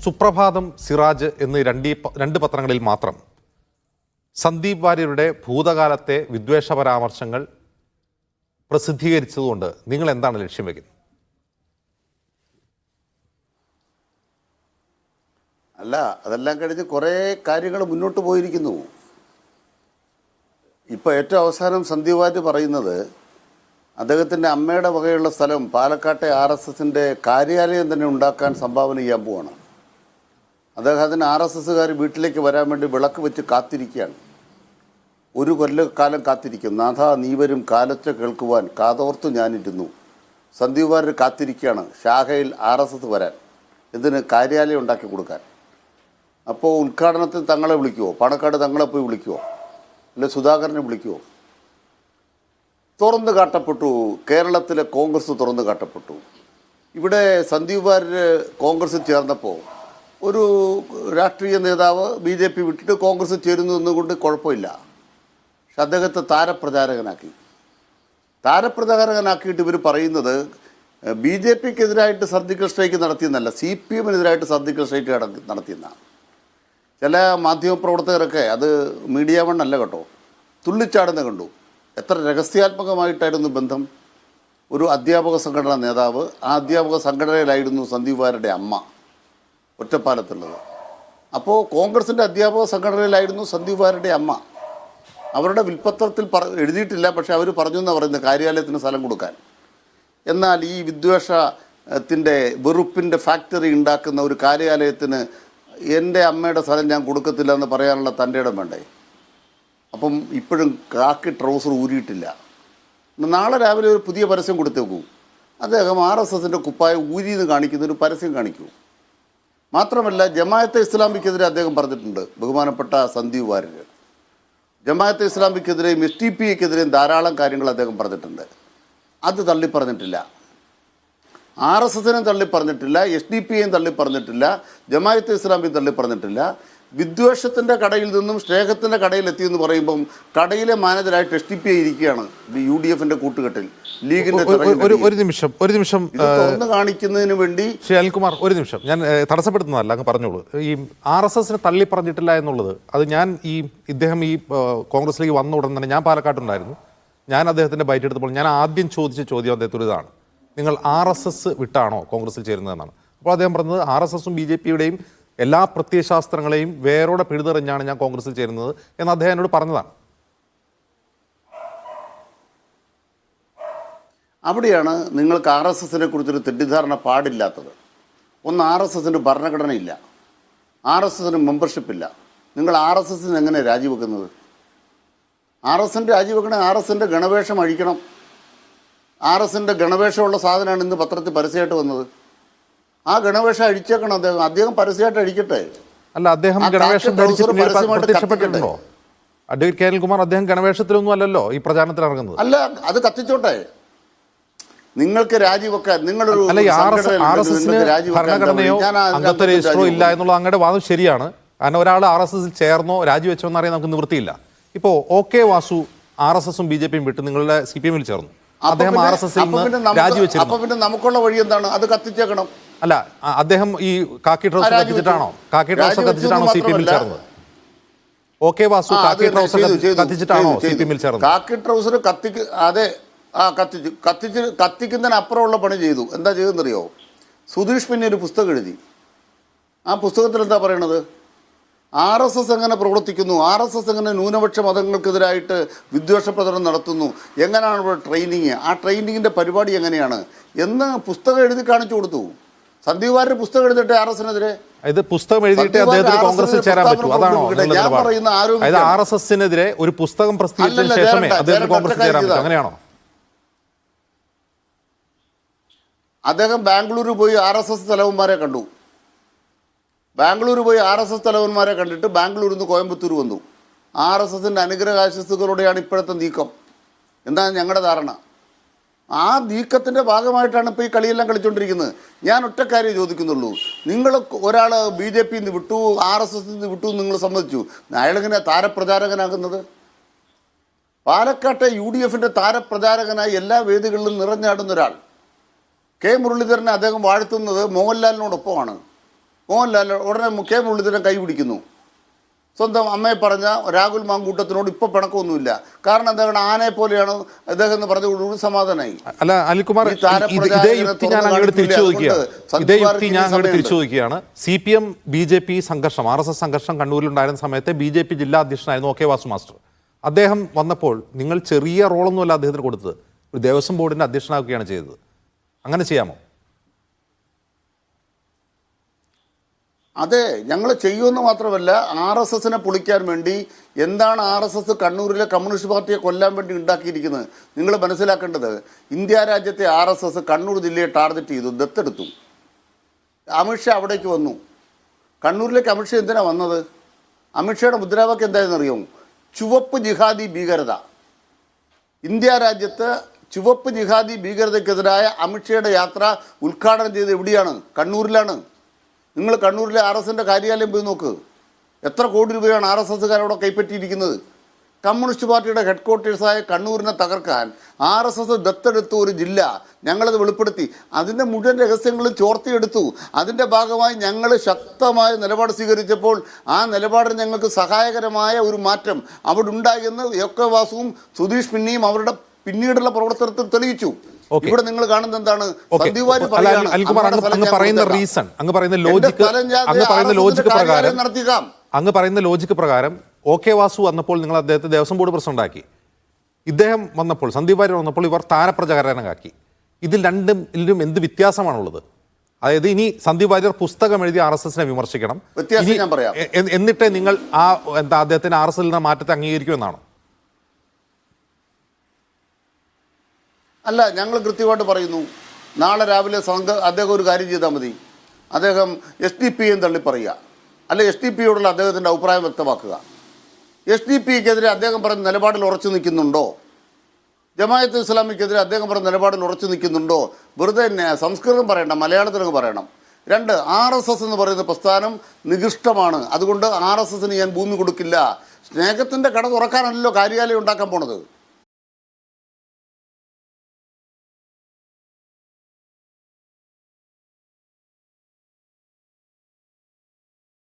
സുപ്രഭാതം, സിറാജ് എന്നീ രണ്ട് പത്രങ്ങളിൽ മാത്രം സന്ദീപ് വാര്യരുടെ ഭൂതകാലത്തെ വിദ്വേഷ പരാമർശങ്ങൾ പ്രസിദ്ധീകരിച്ചതുകൊണ്ട് നിങ്ങൾ എന്താണ് ലക്ഷ്യം വയ്ക്കുന്നത്? അല്ല, അതെല്ലാം കഴിഞ്ഞ് കുറേ കാര്യങ്ങൾ മുന്നോട്ട് പോയിരിക്കുന്നു. ഇപ്പോൾ ഏറ്റവും അവസാനം സന്ദീപ് വാര്യർ പറയുന്നത് അദ്ദേഹത്തിൻ്റെ അമ്മയുടെ വകയുള്ള സ്ഥലം പാലക്കാട്ടെ RSSൻ്റെ കാര്യാലയം തന്നെ ഉണ്ടാക്കാൻ സംഭാവന ചെയ്യാൻ പോവാണ്. അദ്ദേഹത്തിന് RSSകാർ വീട്ടിലേക്ക് വരാൻ വേണ്ടി വിളക്ക് വെച്ച് കാത്തിരിക്കുകയാണ്. ഒരു കൊല്ലക്കാലം കാത്തിരിക്കും. നാഥ നീ വരും കാലച്ച കേൾക്കുവാൻ കാതോർത്ത് ഞാനിരുന്നു. സന്ദീപ് വാര്യർ കാത്തിരിക്കുകയാണ് ശാഖയിൽ RSS വരാൻ, ഇതിന് കാര്യാലയം ഉണ്ടാക്കി കൊടുക്കാൻ. അപ്പോൾ ഉദ്ഘാടനത്തിൽ തങ്ങളെ വിളിക്കുമോ? പാണക്കാട് തങ്ങളെ പോയി വിളിക്കുമോ? അല്ലെ സുധാകരനെ വിളിക്കുമോ? തുറന്നു കാട്ടപ്പെട്ടു. കേരളത്തിലെ കോൺഗ്രസ് തുറന്നു കാട്ടപ്പെട്ടു. ഇവിടെ സന്ദീപ് വാര്യർ കോൺഗ്രസ്സിൽ ചേർന്നപ്പോൾ ഒരു രാഷ്ട്രീയ നേതാവ് BJP വിട്ടിട്ട് കോൺഗ്രസ് ചേരുന്നു എന്നുകൊണ്ട് കുഴപ്പമില്ല. പക്ഷെ അദ്ദേഹത്തെ താരപ്രചാരകനാക്കിയിട്ട് ഇവർ പറയുന്നത് BJPക്കെതിരായിട്ട് സർജിക്കൽ സ്ട്രൈക്ക് നടത്തിയെന്നല്ല, CPMനെതിരായിട്ട് സർജിക്കൽ സ്ട്രൈക്ക് നടത്തിയെന്നാണ്. ചില മാധ്യമപ്രവർത്തകരൊക്കെ, അത് മീഡിയ വൺ അല്ല കേട്ടോ, തുള്ളിച്ചാടുന്ന കണ്ടു. എത്ര രഹസ്യാത്മകമായിട്ടായിരുന്നു ബന്ധം. ഒരു അധ്യാപക സംഘടനാ നേതാവ്, ആ അധ്യാപക സംഘടനയിലായിരുന്നു സന്ദീപ് വാര്യരുടെ അമ്മ ഒറ്റപ്പാലത്തുള്ളത്. അപ്പോൾ കോൺഗ്രസിൻ്റെ അധ്യാപക സംഘടനയിലായിരുന്നു സന്ദീപ് വാര്യരുടെ അമ്മ. അവരുടെ വിൽപ്പത്രത്തിൽ എഴുതിയിട്ടില്ല, പക്ഷേ അവർ പറഞ്ഞു എന്നാണ് പറയുന്നത് കാര്യാലയത്തിന് സ്ഥലം കൊടുക്കാൻ. എന്നാൽ ഈ വിദ്വേഷത്തിൻ്റെ വെറുപ്പിൻ്റെ ഫാക്ടറി ഉണ്ടാക്കുന്ന ഒരു കാര്യാലയത്തിന് എൻ്റെ അമ്മയുടെ സ്ഥലം ഞാൻ കൊടുക്കത്തില്ല എന്ന് പറയാനുള്ള തൻ്റെ ഇടം വേണ്ടേ? അപ്പം ഇപ്പോഴും കാക്കി ട്രൗസർ ഊരിയിട്ടില്ല. നാളെ രാവിലെ ഒരു പുതിയ പരസ്യം കൊടുത്തേക്കൂ. അദ്ദേഹം RSSൻ്റെ കുപ്പായ ഊരിന്ന് കാണിക്കുന്ന ഒരു പരസ്യം കാണിക്കൂ. മാത്രമല്ല, ജമാഅത്തെ ഇസ്ലാമിക്കെതിരെ അദ്ദേഹം പറഞ്ഞിട്ടുണ്ട്. ബഹുമാനപ്പെട്ട സന്ദീപ് വാര്യർ ജമാഅത്തെ ഇസ്ലാമിക്കെതിരെയും SDPക്കെതിരെയും ധാരാളം കാര്യങ്ങൾ അദ്ദേഹം പറഞ്ഞിട്ടുണ്ട്. അത് തള്ളിപ്പറഞ്ഞിട്ടില്ല. RSSനെയും തള്ളിപ്പറഞ്ഞിട്ടില്ല, SDPയെയും തള്ളിപ്പറഞ്ഞിട്ടില്ല, ജമാഅത്തെ ഇസ്ലാമിയും തള്ളിപ്പറഞ്ഞിട്ടില്ല. വിദ്വേഷത്തിൻ്റെ കടയിൽ നിന്നും സ്നേഹത്തിൻ്റെ കടയിലെത്തിയെന്ന് പറയുമ്പം കടയിലെ മാനേജരായിട്ട് SDP ഇരിക്കുകയാണ് UDFൻ്റെ കൂട്ടുകെട്ടിൽ, ലീഗിൻ്റെ ഒരു നിമിഷം തുറന്ന് കാണിക്കുന്നതിന് വേണ്ടി. ശ്രീ അനിൽകുമാർ, ഒരു നിമിഷം, ഞാൻ തടസ്സപ്പെടുത്തുന്നതല്ല, അങ്ങ് പറഞ്ഞോളൂ. ഈ RSSനെ തള്ളി പറഞ്ഞിട്ടില്ല എന്നുള്ളത്, അത് ഞാൻ ഇദ്ദേഹം കോൺഗ്രസിലേക്ക് വന്ന ഉടൻ തന്നെ ഞാൻ പാലക്കാട്ടുണ്ടായിരുന്നു. ഞാൻ അദ്ദേഹത്തിൻ്റെ ബൈറ്റ് എടുത്തപ്പോൾ ഞാൻ ആദ്യം ചോദിച്ച ചോദ്യം അദ്ദേഹത്തോട് ഇതാണ്: നിങ്ങൾ RSS വിട്ടാണോ കോൺഗ്രസിൽ ചേരുന്നതെന്നാണ്. അപ്പോൾ അദ്ദേഹം പറഞ്ഞത് RSSും BJPയുടെയും എല്ലാ പ്രത്യയശാസ്ത്രങ്ങളെയും വേരോടെ പിഴുതെറിഞ്ഞാണ് ഞാൻ കോൺഗ്രസിൽ ചേരുന്നത് എന്ന് അദ്ദേഹം എന്നോട് പറഞ്ഞതാണ്. അവിടെയാണ് നിങ്ങൾക്ക് RSSനെ കുറിച്ചൊരു തെറ്റിദ്ധാരണ പാടില്ലാത്തത്. ഒന്ന്, RSSന് ഭരണഘടനയില്ല, RSSന് മെമ്പർഷിപ്പില്ല. നിങ്ങൾ RSSന് എങ്ങനെ രാജിവെക്കുന്നത്? RSSൻ്റെ രാജിവെക്കണേ RSSൻ്റെ ഗണവേഷം അഴിക്കണം. RSSൻ്റെ ഗണവേഷമുള്ള സാധനമാണ് ഇന്ന് പത്രത്തിൽ പരസ്യമായിട്ട് വന്നത്. ആ ഗണവേഷം അഴിച്ചേക്കണം. അദ്ദേഹം പരസ്യമായിട്ട് അഴിക്കട്ടെ. അല്ല, അദ്ദേഹം ഗണവേഷം പ്രത്യക്ഷപ്പെട്ടിട്ടുണ്ടോ? അഡ്വക്കേറ്റ് കെ അനിൽകുമാർ, അദ്ദേഹം ഗണവേഷത്തിലൊന്നും അല്ലല്ലോ ഈ പ്രചാരണത്തിൽ ഇറങ്ങുന്നത്. അല്ല, അത് കത്തിച്ചോട്ടെ. നിങ്ങൾക്ക് രാജിവെക്കാൻ, നിങ്ങളൊരു ഭരണഘടനയോ അംഗത്വ രജിസ്റ്ററോ ഇല്ല എന്നുള്ള അങ്ങയുടെ വാദം ശരിയാണ്. കാരണം ഒരാൾ RSSൽ ചേർന്നോ രാജിവെച്ചോ എന്നറിയാൻ നമുക്ക് നിവൃത്തിയില്ല. ഇപ്പോൾ OK വാസു RSSും BJPയും വിട്ട് നിങ്ങളുടെ CPMൽ ചേർന്നു. അദ്ദേഹം RSSൽ നിന്ന് രാജിവെച്ചിരുന്നു. അപ്പോൾ പിന്നെ നമുക്കുള്ള വഴി എന്താണ്? അത് കത്തിച്ചേക്കണം. അല്ല, അദ്ദേഹം ഈ കാക്കി ട്രൗസർ കത്തിച്ചിട്ടാണോ CPMൽ ചേർന്നത്? OK വാസു കാക്കി ട്രൗസർ കത്തിച്ചിട്ടാണോ CPMൽ ചേർന്നത്? കാക്കി ട്രൗസർ കത്തിക്കുന്നതിനപ്പുറമുള്ള പണി ചെയ്തു. എന്താ ചെയ്തെന്നറിയോ? സുധീഷ് പിന്നെ ഒരു പുസ്തകം എഴുതി. ആ പുസ്തകത്തിൽ എന്താ പറയണത്? RSS എങ്ങനെ പ്രവർത്തിക്കുന്നു, RSS എങ്ങനെ ന്യൂനപക്ഷ മതങ്ങൾക്കെതിരായിട്ട് വിദ്വേഷ പ്രചരണം നടത്തുന്നു, എങ്ങനെയാണ് ഇവിടെ ട്രെയിനിങ്, ആ ട്രെയിനിങ്ങിൻ്റെ പരിപാടി എങ്ങനെയാണ് എന്ന് പുസ്തകം എഴുതി കാണിച്ചു കൊടുത്തു. സന്ദീപ് വാര്യർ പുസ്തകം എഴുതിയിട്ട് RSSനെതിരെ ഇത് പുസ്തകം എഴുതിയിട്ട് അദ്ദേഹത്തിന് കോൺഗ്രസിൽ ചേരാൻ പറ്റും, അതാണോ? RSSനെതിരെ ഒരു പുസ്തകം പ്രസിദ്ധീകരിച്ചതിന് ശേഷമേ അദ്ദേഹത്തിന് കോൺഗ്രസിൽ ചേരാൻ പറ്റും, അങ്ങനെയാണോ? അദ്ദേഹം ബാംഗ്ലൂരിൽ പോയി RSS തലവന്മാരെ കണ്ടു. RSS തലവന്മാരെ കണ്ടിട്ട് ബാംഗ്ലൂരിൽ നിന്ന് കോയമ്പത്തൂർ വന്നു. RSSൻ്റെ അനുഗ്രഹാശസ്സുകളോടെയാണ് ഇപ്പോഴത്തെ നീക്കം എന്നാണ് ഞങ്ങളുടെ ധാരണ. ആ നീക്കത്തിൻ്റെ ഭാഗമായിട്ടാണ് ഇപ്പോൾ ഈ കളിയെല്ലാം കളിച്ചുകൊണ്ടിരിക്കുന്നത്. ഞാൻ ഒറ്റ കാര്യം ചോദിക്കുന്നുള്ളൂ. നിങ്ങൾ ഒരാൾ BJPയിൽ നിന്ന് വിട്ടു, RSSൽ നിന്ന് വിട്ടു, നിങ്ങൾ സമ്മതിച്ചു. അയാളെങ്ങനെ താരപ്രചാരകനാകുന്നത്? പാലക്കാട്ടെ UDFൻ്റെ താരപ്രചാരകനായി എല്ലാ വേദികളിലും നിറഞ്ഞാടുന്ന ഒരാൾ. കെ മുരളീധരനെ അദ്ദേഹം വാഴ്ത്തുന്നത് മോഹൻലാലിനോടൊപ്പമാണ്. മോഹൻലാൽ ഉടനെ കെ മുരളീധരൻ കൈ പിടിക്കുന്നു. സ്വന്തം അമ്മയെ പറഞ്ഞ രാഹുൽ മാങ്കൂട്ടത്തിനോട് ഇപ്പോൾ പിണക്കമൊന്നുമില്ല. കാരണം എന്താണ്, ആനയെ പോലെയാണ് അദ്ദേഹം എന്ന് പറഞ്ഞ ഒരു സമാധാനമായി. അല്ല അനിൽകുമാർ, ഇതേ യുക്തി ഞാൻ അങ്ങോട്ട് തിരിച്ചു ചോദിക്കുകയാണ്. CPM BJP സംഘർഷം, RSS സംഘർഷം കണ്ണൂരിലുണ്ടായിരുന്ന സമയത്ത് BJP ജില്ലാ അധ്യക്ഷനായിരുന്നു OK വാസു മാസ്റ്റർ. അദ്ദേഹം വന്നപ്പോൾ നിങ്ങൾ ചെറിയ റോളൊന്നുമല്ല അദ്ദേഹത്തിന് കൊടുത്തത്, ഒരു ദേവസ്വം ബോർഡിന്റെ അധ്യക്ഷനാക്കുകയാണ് ചെയ്തത്. അങ്ങനെ ചെയ്യാമോ? അതെ, ഞങ്ങൾ ചെയ്യുമെന്ന് മാത്രമല്ല, RSSനെ പൊളിക്കാൻ വേണ്ടി എന്താണ് RSS കണ്ണൂരിലെ കമ്മ്യൂണിസ്റ്റ് പാർട്ടിയെ കൊല്ലാൻ വേണ്ടി ഉണ്ടാക്കിയിരിക്കുന്നത് നിങ്ങൾ മനസ്സിലാക്കേണ്ടത്. ഇന്ത്യ രാജ്യത്തെ RSS കണ്ണൂർ ജില്ലയെ ടാർഗറ്റ് ചെയ്തു, ദത്തെടുത്തു. അമിത്ഷാ അവിടേക്ക് വന്നു. കണ്ണൂരിലേക്ക് അമിത്ഷാ എന്തിനാണ് വന്നത്? അമിത്ഷായുടെ മുദ്രാവാക്യം എന്താണെന്ന് അറിയാമോ? ചുവപ്പ് ജിഹാദി ഭീകരത. ഇന്ത്യ രാജ്യത്ത് ചുവപ്പ് ജിഹാദി ഭീകരതയ്ക്കെതിരായ അമിത്ഷായുടെ യാത്ര ഉദ്ഘാടനം ചെയ്ത് എവിടെയാണ്? കണ്ണൂരിലാണ്. നിങ്ങൾ കണ്ണൂരിലെ RSSന്റെ കാര്യാലയം പോയി നോക്ക്. എത്ര കോടി രൂപയാണ് RSSകാരോടെ കൈപ്പറ്റിയിരിക്കുന്നത്. കമ്മ്യൂണിസ്റ്റ് പാർട്ടിയുടെ ഹെഡ് ക്വാർട്ടേഴ്സായ കണ്ണൂരിനെ തകർക്കാൻ RSS ദത്തെടുത്ത ഒരു ജില്ല ഞങ്ങളത് വെളിപ്പെടുത്തി. അതിൻ്റെ മുഴുവൻ രഹസ്യങ്ങളും ചോർത്തിയെടുത്തു. അതിൻ്റെ ഭാഗമായി ഞങ്ങൾ ശക്തമായ നിലപാട് സ്വീകരിച്ചപ്പോൾ ആ നിലപാടിന് ഞങ്ങൾക്ക് സഹായകരമായ ഒരു മാറ്റം അവിടെ ഉണ്ടായെന്ന് OK വാസുവും സുധീഷ് പിന്നെയും അവരുടെ പിന്നീടുള്ള പ്രവർത്തനത്തിൽ തെളിയിച്ചു. ഇവിടെ നിങ്ങൾ കാണുന്നത് എന്താണ്? അങ്ങ് പറയുന്ന ലോജിക്ക് പ്രകാരം OK വാസു വന്നപ്പോൾ നിങ്ങൾ അദ്ദേഹത്തെ ദേവസ്വം ബോർഡ് പ്രസിഡന്റാക്കി. ഇദ്ദേഹം വന്നപ്പോൾ, സന്ദീപ് വാര്യർ വന്നപ്പോൾ ഇവർ താരപ്രചാരകനാക്കി. ഇതിലും എന്ത് വ്യത്യാസമാണുള്ളത്? അതായത് ഇനി സന്ദീപ് വാര്യർ പുസ്തകം എഴുതി RSSനെ വിമർശിക്കണം, എന്നിട്ടേ നിങ്ങൾ അദ്ദേഹത്തിന് RSSൽ നിന്ന് മാറ്റത്തെ അംഗീകരിക്കുമെന്നാണ്? അല്ല, ഞങ്ങൾ കൃത്യമായിട്ട് പറയുന്നു. നാളെ രാവിലെ അദ്ദേഹം ഒരു കാര്യം ചെയ്താൽ മതി. അദ്ദേഹം SDPയെ തള്ളി പറയുക, അല്ലെ SDPയോടുള്ള അദ്ദേഹത്തിൻ്റെ അഭിപ്രായം വ്യക്തമാക്കുക. SDPക്കെതിരെ അദ്ദേഹം പറഞ്ഞ നിലപാടിൽ ഉറച്ചു നിൽക്കുന്നുണ്ടോ? ജമാഅത്ത് ഇസ്ലാമിക്കെതിരെ അദ്ദേഹം പറഞ്ഞ നിലപാടിൽ ഉറച്ചു നിൽക്കുന്നുണ്ടോ? വെറുതെ സംസ്കൃതം പറയണ്ട, മലയാളത്തിലൊക്കെ പറയണം. 2, RSS എന്ന് പറയുന്ന പ്രസ്ഥാനം നികൃഷ്ടമാണ്, അതുകൊണ്ട് RSSന് ഞാൻ ഭൂമി കൊടുക്കില്ല. സ്നേഹത്തിൻ്റെ കട തുറക്കാനല്ലോ കാര്യാലയം ഉണ്ടാക്കാൻ പോണത്.